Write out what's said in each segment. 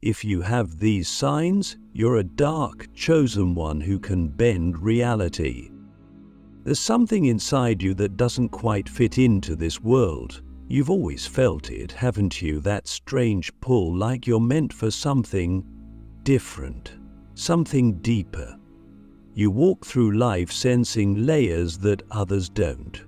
If you have these signs, you're a dark, chosen one who can bend reality. There's something inside you that doesn't quite fit into this world. You've always felt it, haven't you? That strange pull, like you're meant for something different, something deeper. You walk through life sensing layers that others don't.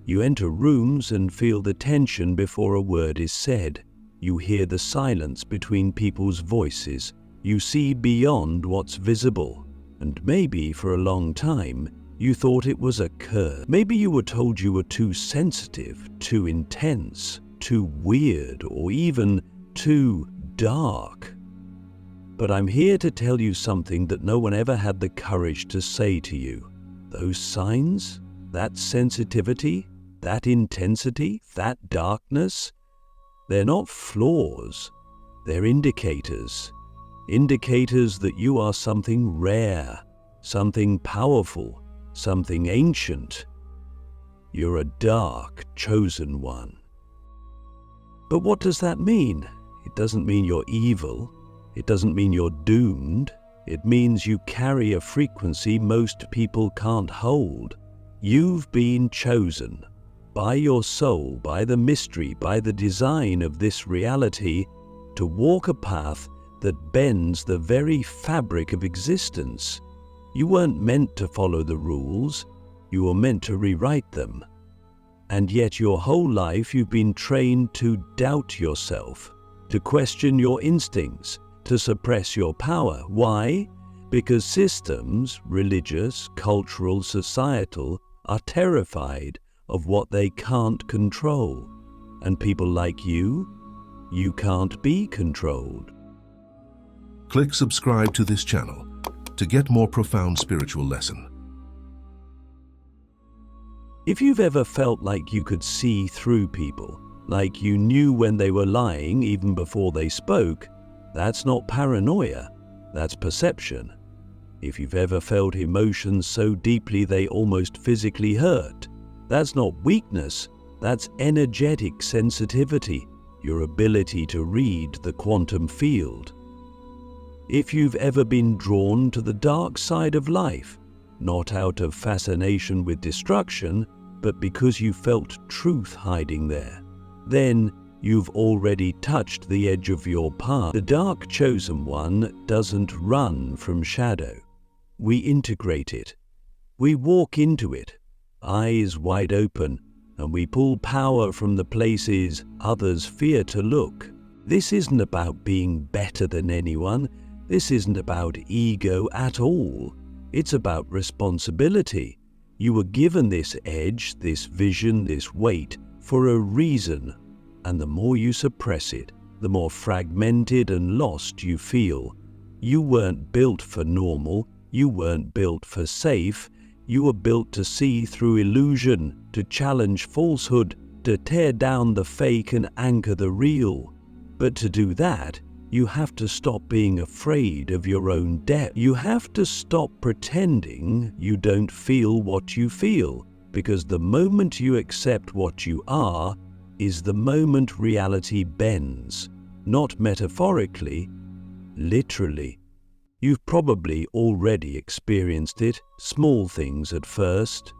You enter rooms and feel the tension before a word is said. You hear the silence between people's voices. You see beyond what's visible. And maybe for a long time, you thought it was a curse. Maybe you were told you were too sensitive, too intense, too weird, or even too dark. But I'm here to tell you something that no one ever had the courage to say to you. Those signs, that sensitivity, that intensity, that darkness, they're not flaws, they're indicators. Indicators that you are something rare, something powerful, something ancient. You're a dark, chosen one. But what does that mean? It doesn't mean you're evil. It doesn't mean you're doomed. It means you carry a frequency most people can't hold. You've been chosen by your soul, by the mystery, by the design of this reality, to walk a path that bends the very fabric of existence. You weren't meant to follow the rules, you were meant to rewrite them. And yet your whole life you've been trained to doubt yourself, to question your instincts, to suppress your power. Why? Because systems, religious, cultural, societal, are terrified of what they can't control. And people like you can't be controlled. Click subscribe to this channel to get more profound spiritual lesson. If you've ever felt like you could see through people, like you knew when they were lying even before they spoke, that's not paranoia, that's perception. If you've ever felt emotions so deeply they almost physically hurt, that's not weakness, that's energetic sensitivity, your ability to read the quantum field. If you've ever been drawn to the dark side of life, not out of fascination with destruction, but because you felt truth hiding there, then you've already touched the edge of your path. The dark chosen one doesn't run from shadow. We integrate it. We walk into it, eyes wide open, and we pull power from the places others fear to look. This isn't about being better than anyone. This isn't about ego at all. It's about responsibility. You were given this edge, this vision, this weight for a reason. And the more you suppress it, the more fragmented and lost you feel. You weren't built for normal. You weren't built for safe. You were built to see through illusion, to challenge falsehood, to tear down the fake and anchor the real. But to do that, you have to stop being afraid of your own depth. You have to stop pretending you don't feel what you feel, because the moment you accept what you are is the moment reality bends, not metaphorically, literally. You've probably already experienced it, small things at first.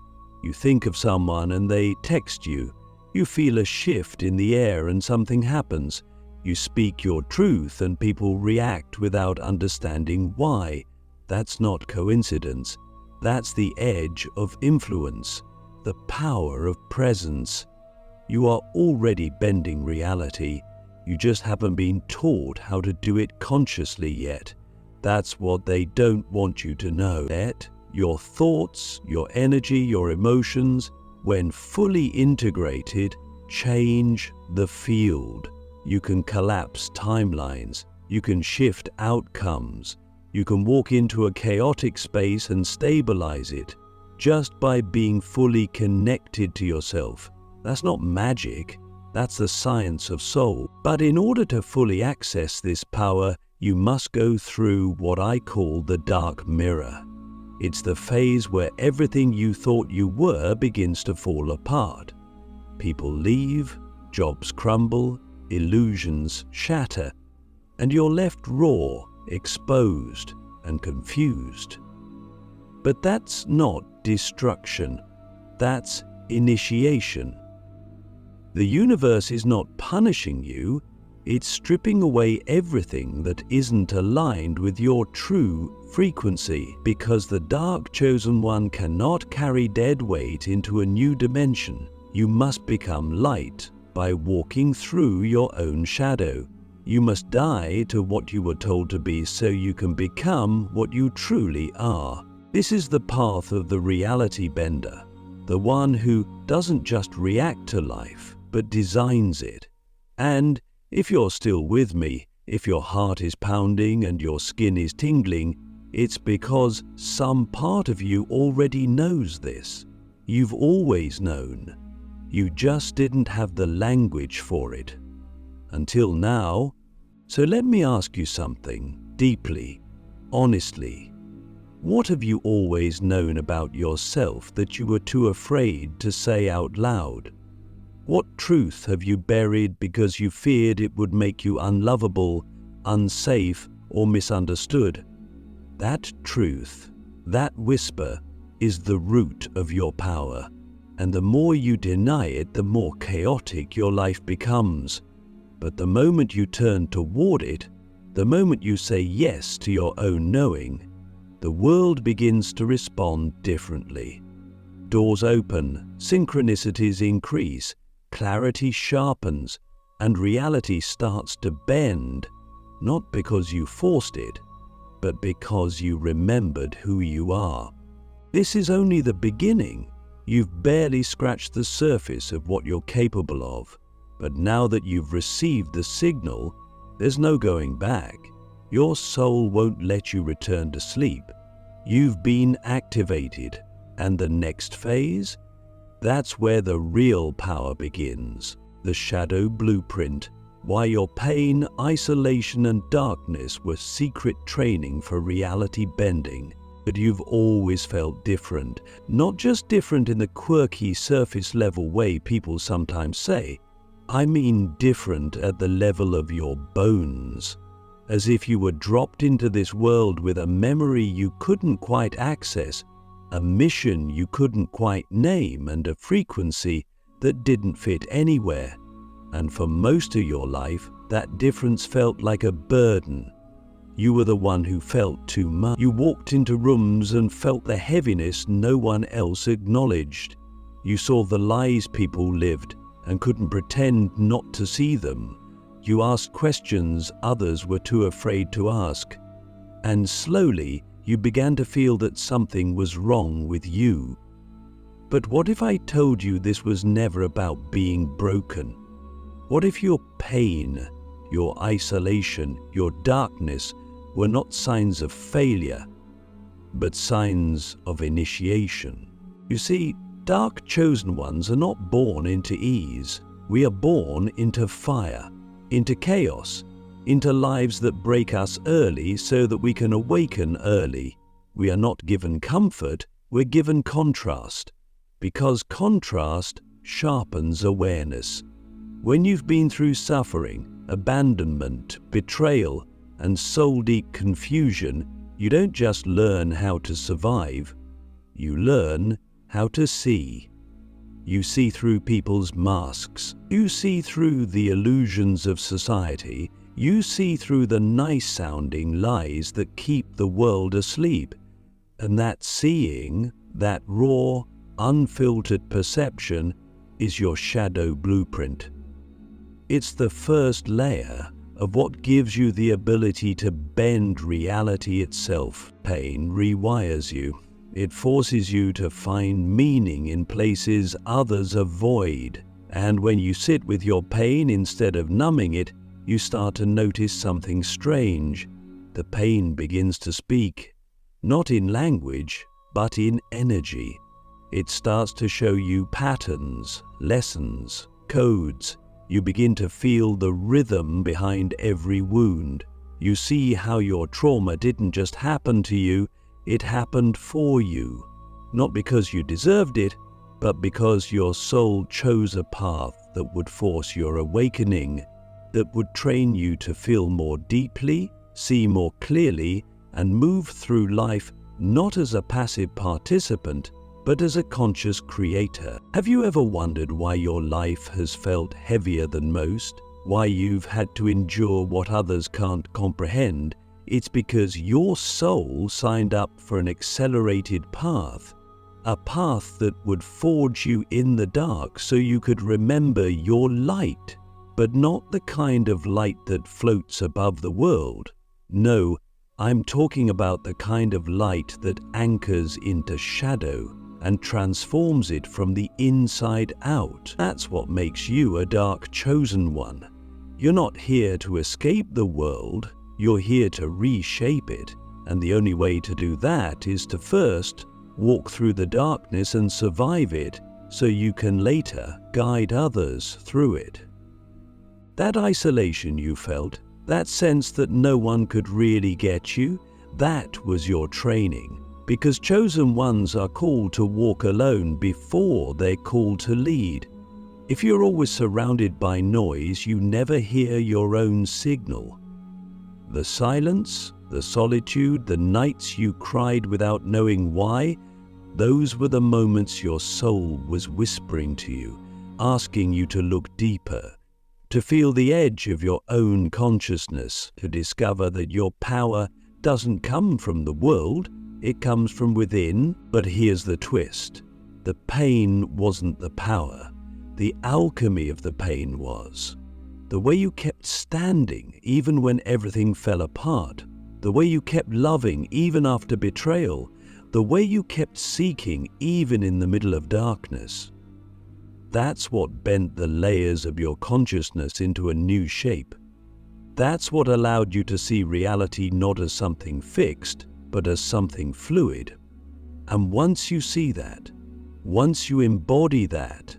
You think of someone and they text you. You feel a shift in the air and something happens. You speak your truth and people react without understanding why. That's not coincidence. That's the edge of influence, the power of presence. You are already bending reality. You just haven't been taught how to do it consciously yet. That's what they don't want you to know. That your thoughts, your energy, your emotions, when fully integrated, change the field. You can collapse timelines. You can shift outcomes. You can walk into a chaotic space and stabilize it just by being fully connected to yourself. That's not magic. That's the science of soul. But in order to fully access this power, you must go through what I call the dark mirror. It's the phase where everything you thought you were begins to fall apart. People leave, jobs crumble, illusions shatter. and you're left raw, exposed, and confused. But that's not destruction, that's initiation. The universe is not punishing you, it's stripping away everything that isn't aligned with your true frequency, because the dark chosen one cannot carry dead weight into a new dimension. You must become light by walking through your own shadow. You must die to what you were told to be so you can become what you truly are. This is the path of the reality bender, the one who doesn't just react to life, but designs it. And if you're still with me, if your heart is pounding and your skin is tingling, it's because some part of you already knows this. You've always known. You just didn't have the language for it. Until now. So let me ask you something, deeply, honestly. What have you always known about yourself that you were too afraid to say out loud? What truth have you buried because you feared it would make you unlovable, unsafe, or misunderstood? That truth, that whisper, is the root of your power. And the more you deny it, the more chaotic your life becomes. But the moment you turn toward it, the moment you say yes to your own knowing, the world begins to respond differently. Doors open, synchronicities increase, clarity sharpens, and reality starts to bend, not because you forced it, but because you remembered who you are. This is only the beginning. You've barely scratched the surface of what you're capable of, but now that you've received the signal, there's no going back. Your soul won't let you return to sleep. You've been activated, and the next phase? That's where the real power begins, the shadow blueprint, why your pain, isolation, and darkness were secret training for reality bending. But you've always felt different, not just different in the quirky surface level way people sometimes say. I mean different at the level of your bones, as if you were dropped into this world with a memory you couldn't quite access, a mission you couldn't quite name, and a frequency that didn't fit anywhere. And for most of your life, that difference felt like a burden. You were the one who felt too much. You walked into rooms and felt the heaviness no one else acknowledged. You saw the lies people lived and couldn't pretend not to see them. You asked questions others were too afraid to ask. And slowly, you began to feel that something was wrong with you. But what if I told you this was never about being broken? What if your pain, your isolation, your darkness were not signs of failure, but signs of initiation? You see, dark chosen ones are not born into ease. We are born into fire, into chaos, into lives that break us early so that we can awaken early. We are not given comfort, we're given contrast, because contrast sharpens awareness. When you've been through suffering, abandonment, betrayal, and soul-deep confusion, you don't just learn how to survive, you learn how to see. You see through people's masks, you see through the illusions of society, you see through the nice-sounding lies that keep the world asleep. And that seeing, that raw, unfiltered perception, is your shadow blueprint. It's the first layer of what gives you the ability to bend reality itself. Pain rewires you. It forces you to find meaning in places others avoid. And when you sit with your pain instead of numbing it, you start to notice something strange. The pain begins to speak, not in language, but in energy. It starts to show you patterns, lessons, codes. You begin to feel the rhythm behind every wound. You see how your trauma didn't just happen to you, it happened for you. Not because you deserved it, but because your soul chose a path that would force your awakening. that would train you to feel more deeply, see more clearly, and move through life not as a passive participant, but as a conscious creator. Have you ever wondered why your life has felt heavier than most? Why you've had to endure what others can't comprehend? It's because your soul signed up for an accelerated path, a path that would forge you in the dark so you could remember your light, but not the kind of light that floats above the world. No, I'm talking about the kind of light that anchors into shadow and transforms it from the inside out. That's what makes you a dark chosen one. You're not here to escape the world, you're here to reshape it, and the only way to do that is to first walk through the darkness and survive it so you can later guide others through it. That isolation you felt, that sense that no one could really get you, that was your training. Because chosen ones are called to walk alone before they're called to lead. If you're always surrounded by noise, you never hear your own signal. The silence, the solitude, the nights you cried without knowing why, those were the moments your soul was whispering to you, asking you to look deeper, to feel the edge of your own consciousness, to discover that your power doesn't come from the world, it comes from within. But here's the twist. The pain wasn't the power. The alchemy of the pain was. The way you kept standing even when everything fell apart. The way you kept loving even after betrayal. The way you kept seeking even in the middle of darkness. That's what bent the layers of your consciousness into a new shape. That's what allowed you to see reality not as something fixed, but as something fluid. And once you see that, once you embody that,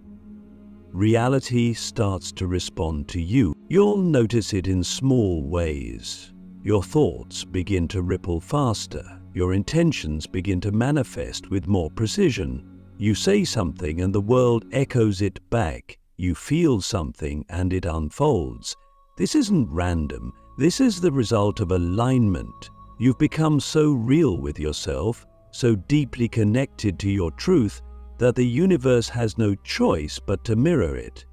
reality starts to respond to you. You'll notice it in small ways. Your thoughts begin to ripple faster. Your intentions begin to manifest with more precision. You say something and the world echoes it back. You feel something and it unfolds. This isn't random. This is the result of alignment. You've become so real with yourself, so deeply connected to your truth, that the universe has no choice but to mirror it.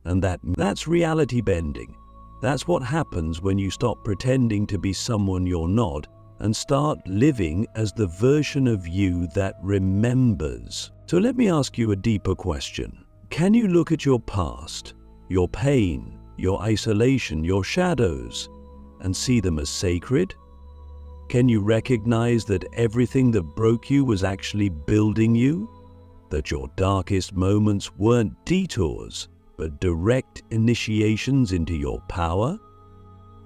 And that's reality bending. That's what happens when you stop pretending to be someone you're not and start living as the version of you that remembers. So let me ask you a deeper question. Can you look at your past, your pain, your isolation, your shadows, and see them as sacred? Can you recognize that everything that broke you was actually building you? That your darkest moments weren't detours, but direct initiations into your power?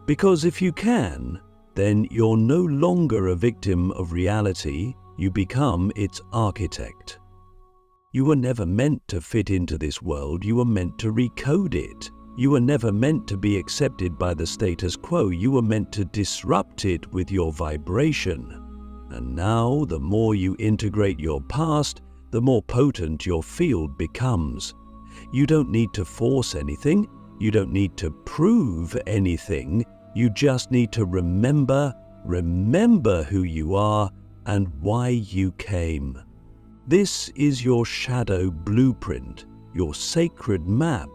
Because if you can, then you're no longer a victim of reality, you become its architect. You were never meant to fit into this world, you were meant to recode it. You were never meant to be accepted by the status quo, you were meant to disrupt it with your vibration. And now, the more you integrate your past, the more potent your field becomes. You don't need to force anything, you don't need to prove anything, you just need to remember who you are and why you came. This is your shadow blueprint, your sacred map.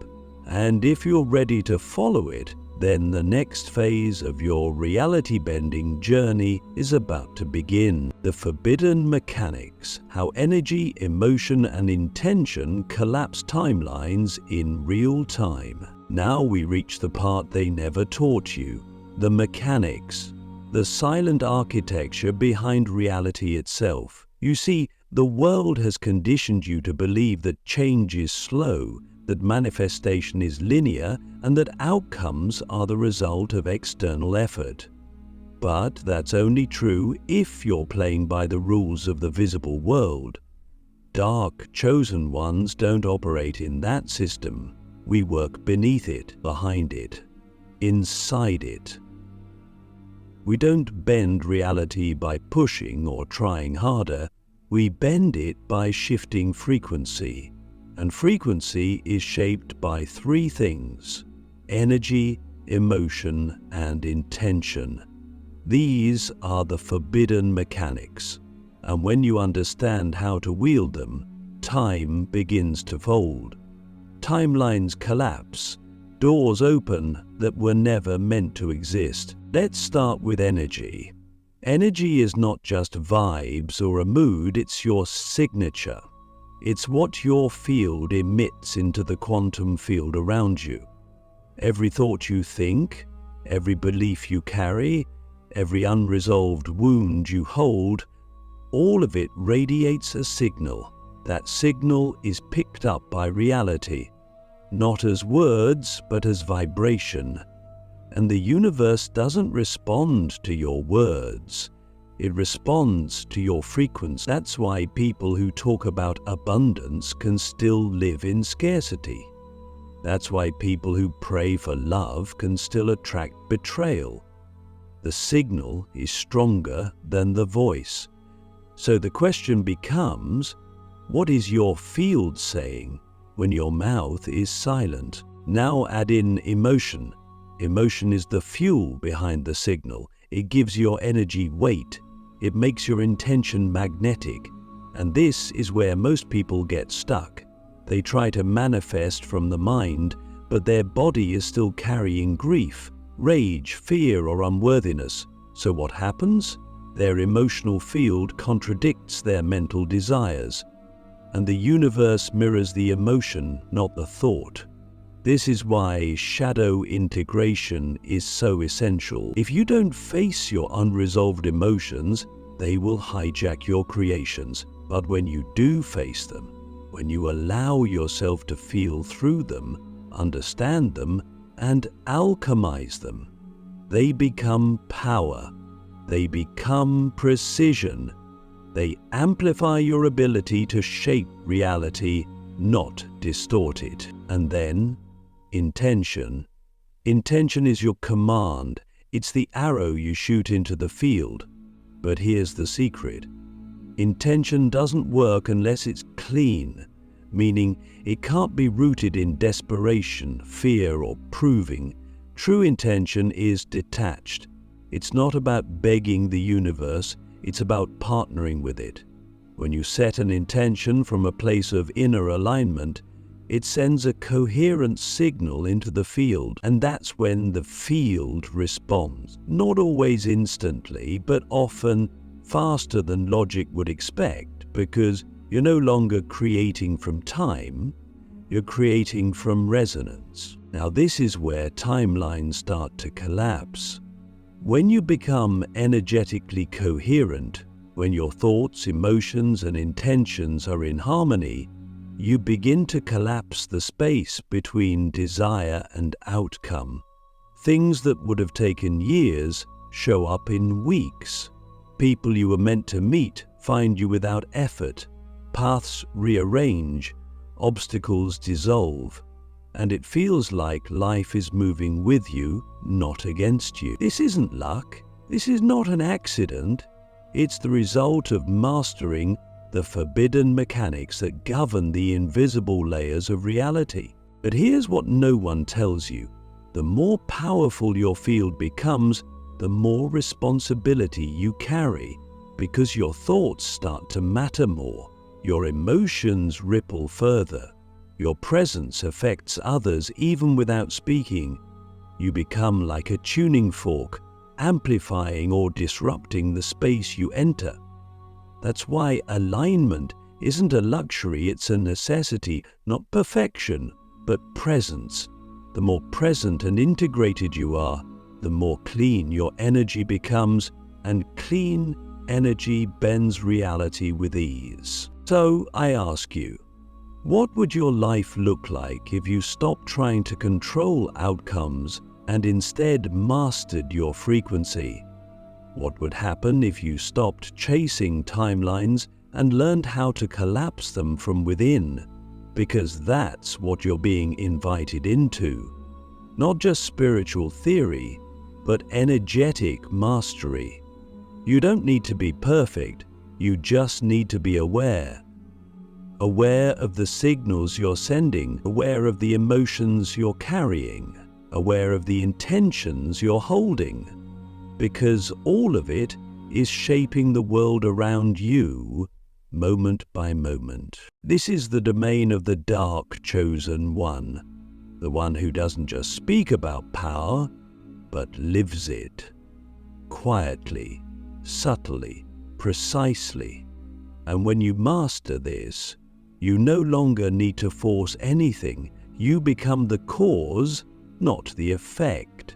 And if you're ready to follow it, then the next phase of your reality-bending journey is about to begin. The forbidden mechanics, how energy, emotion, and intention collapse timelines in real time. Now we reach the part they never taught you, the mechanics, the silent architecture behind reality itself. You see, the world has conditioned you to believe that change is slow, that manifestation is linear, and that outcomes are the result of external effort. But that's only true if you're playing by the rules of the visible world. Dark, chosen ones don't operate in that system. We work beneath it, behind it, inside it. We don't bend reality by pushing or trying harder. We bend it by shifting frequency. And frequency is shaped by three things: energy, emotion, and intention. These are the forbidden mechanics, and when you understand how to wield them, time begins to fold. Timelines collapse, doors open that were never meant to exist. Let's start with energy. Energy is not just vibes or a mood, it's your signature. It's what your field emits into the quantum field around you. Every thought you think, every belief you carry, every unresolved wound you hold, all of it radiates a signal. That signal is picked up by reality, not as words, but as vibration. And the universe doesn't respond to your words. It responds to your frequency. That's why people who talk about abundance can still live in scarcity. That's why people who pray for love can still attract betrayal. The signal is stronger than the voice. So the question becomes, what is your field saying when your mouth is silent? Now add in emotion. Emotion is the fuel behind the signal. It gives your energy weight. It makes your intention magnetic. And this is where most people get stuck. They try to manifest from the mind, but their body is still carrying grief, rage, fear, or unworthiness. So what happens? Their emotional field contradicts their mental desires. And the universe mirrors the emotion, not the thought. This is why shadow integration is so essential. If you don't face your unresolved emotions, they will hijack your creations. But when you do face them, when you allow yourself to feel through them, understand them, and alchemize them, they become power. They become precision. They amplify your ability to shape reality, not distort it. And then, intention. Intention is your command. It's the arrow you shoot into the field. But here's the secret. Intention doesn't work unless it's clean, meaning it can't be rooted in desperation, fear, or proving. True intention is detached. It's not about begging the universe, it's about partnering with it. When you set an intention from a place of inner alignment, it sends a coherent signal into the field, and that's when the field responds. Not always instantly, but often faster than logic would expect, because you're no longer creating from time, you're creating from resonance. Now this is where timelines start to collapse. When you become energetically coherent, when your thoughts, emotions, and intentions are in harmony, you begin to collapse the space between desire and outcome. Things that would have taken years show up in weeks. People you were meant to meet find you without effort. Paths rearrange, obstacles dissolve, and it feels like life is moving with you, not against you. This isn't luck. This is not an accident. It's the result of mastering the forbidden mechanics that govern the invisible layers of reality. But here's what no one tells you. The more powerful your field becomes, the more responsibility you carry, because your thoughts start to matter more. Your emotions ripple further. Your presence affects others even without speaking. You become like a tuning fork, amplifying or disrupting the space you enter. That's why alignment isn't a luxury, it's a necessity, not perfection, but presence. The more present and integrated you are, the more clean your energy becomes, and clean energy bends reality with ease. So I ask you, what would your life look like if you stopped trying to control outcomes and instead mastered your frequency? What would happen if you stopped chasing timelines and learned how to collapse them from within? Because that's what you're being invited into. Not just spiritual theory, but energetic mastery. You don't need to be perfect, you just need to be aware. Aware of the signals you're sending, aware of the emotions you're carrying, aware of the intentions you're holding, because all of it is shaping the world around you moment by moment. This is the domain of the dark chosen one, the one who doesn't just speak about power, but lives it. Quietly, subtly, precisely. And when you master this, you no longer need to force anything. You become the cause, not the effect,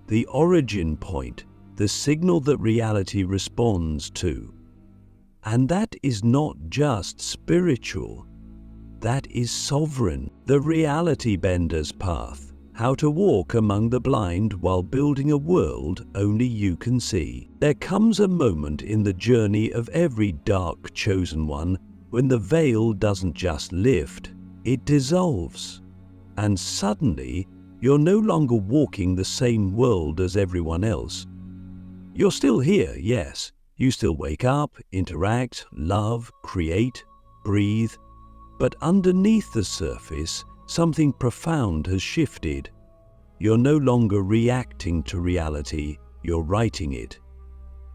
the origin point, the signal that reality responds to. And that is not just spiritual, that is sovereign. The reality bender's path, how to walk among the blind while building a world only you can see. There comes a moment in the journey of every dark chosen one when the veil doesn't just lift, it dissolves. And suddenly, you're no longer walking the same world as everyone else. You're still here, yes. You still wake up, interact, love, create, breathe. But underneath the surface, something profound has shifted. You're no longer reacting to reality, you're writing it.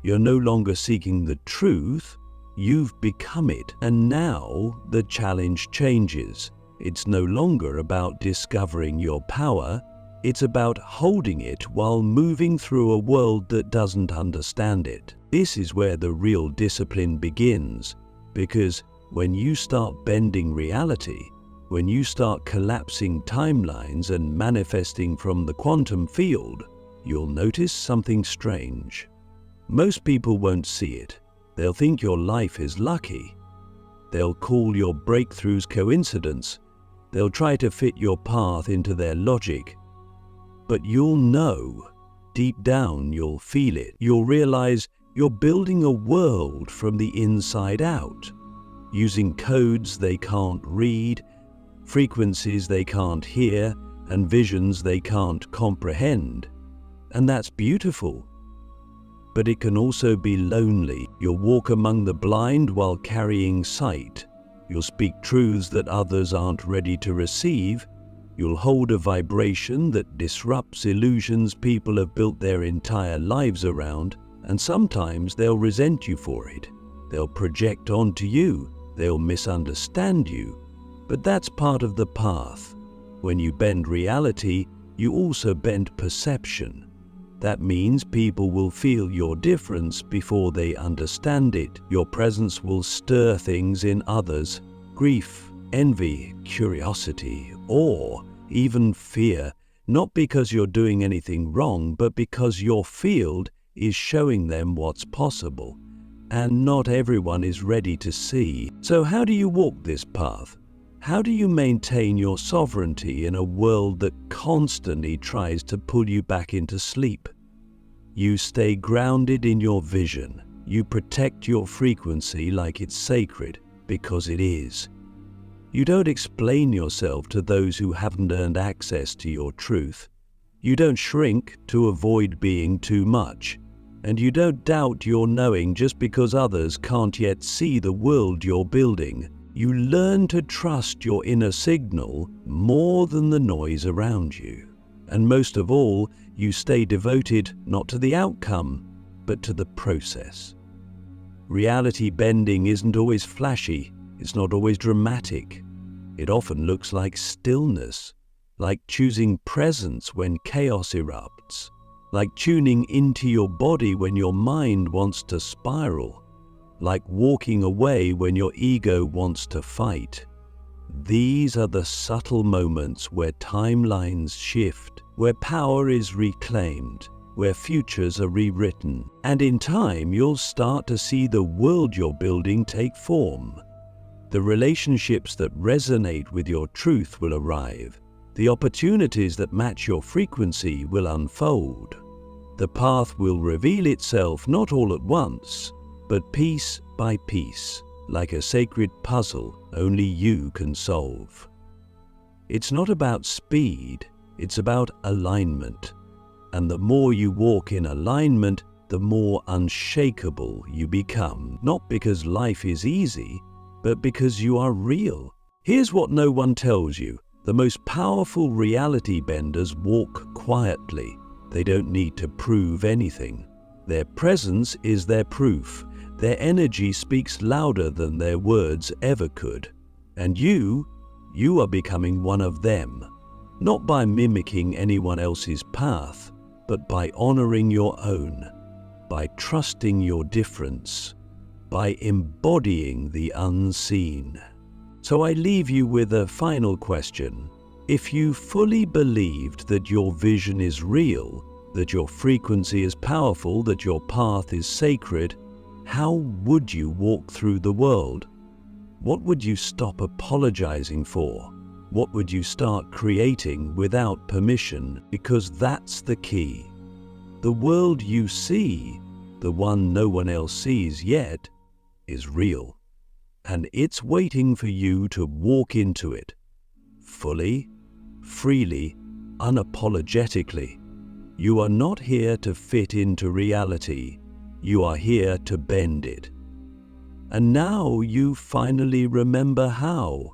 You're no longer seeking the truth, you've become it. And now the challenge changes. It's no longer about discovering your power, it's about holding it while moving through a world that doesn't understand it. This is where the real discipline begins, because when you start bending reality, when you start collapsing timelines and manifesting from the quantum field, you'll notice something strange. Most people won't see it. They'll think your life is lucky. They'll call your breakthroughs coincidence. They'll try to fit your path into their logic. But you'll know, deep down you'll feel it. You'll realize you're building a world from the inside out, using codes they can't read, frequencies they can't hear, and visions they can't comprehend. And that's beautiful. But it can also be lonely. You'll walk among the blind while carrying sight. You'll speak truths that others aren't ready to receive. You'll hold a vibration that disrupts illusions people have built their entire lives around, and sometimes they'll resent you for it. They'll project onto you. They'll misunderstand you. But that's part of the path. When you bend reality, you also bend perception. That means people will feel your difference before they understand it. Your presence will stir things in others: grief, envy, curiosity, awe, even fear, not because you're doing anything wrong, but because your field is showing them what's possible. And not everyone is ready to see. So how do you walk this path? How do you maintain your sovereignty in a world that constantly tries to pull you back into sleep? You stay grounded in your vision. You protect your frequency like it's sacred, because it is. You don't explain yourself to those who haven't earned access to your truth. You don't shrink to avoid being too much. And you don't doubt your knowing just because others can't yet see the world you're building. You learn to trust your inner signal more than the noise around you. And most of all, you stay devoted not to the outcome, but to the process. Reality bending isn't always flashy. It's not always dramatic. It often looks like stillness, like choosing presence when chaos erupts, like tuning into your body when your mind wants to spiral, like walking away when your ego wants to fight. These are the subtle moments where timelines shift, where power is reclaimed, where futures are rewritten. And in time, you'll start to see the world you're building take form. The relationships that resonate with your truth will arrive. The opportunities that match your frequency will unfold. The path will reveal itself not all at once, but piece by piece, like a sacred puzzle only you can solve. It's not about speed, it's about alignment. And the more you walk in alignment, the more unshakable you become. Not because life is easy, but because you are real. Here's what no one tells you. The most powerful reality benders walk quietly. They don't need to prove anything. Their presence is their proof. Their energy speaks louder than their words ever could. And you are becoming one of them, not by mimicking anyone else's path, but by honoring your own, by trusting your difference, by embodying the unseen. So I leave you with a final question. If you fully believed that your vision is real, that your frequency is powerful, that your path is sacred, how would you walk through the world? What would you stop apologizing for? What would you start creating without permission? Because that's the key. The world you see, the one no one else sees yet, is real. And it's waiting for you to walk into it. Fully, freely, unapologetically. You are not here to fit into reality. You are here to bend it. And now you finally remember how.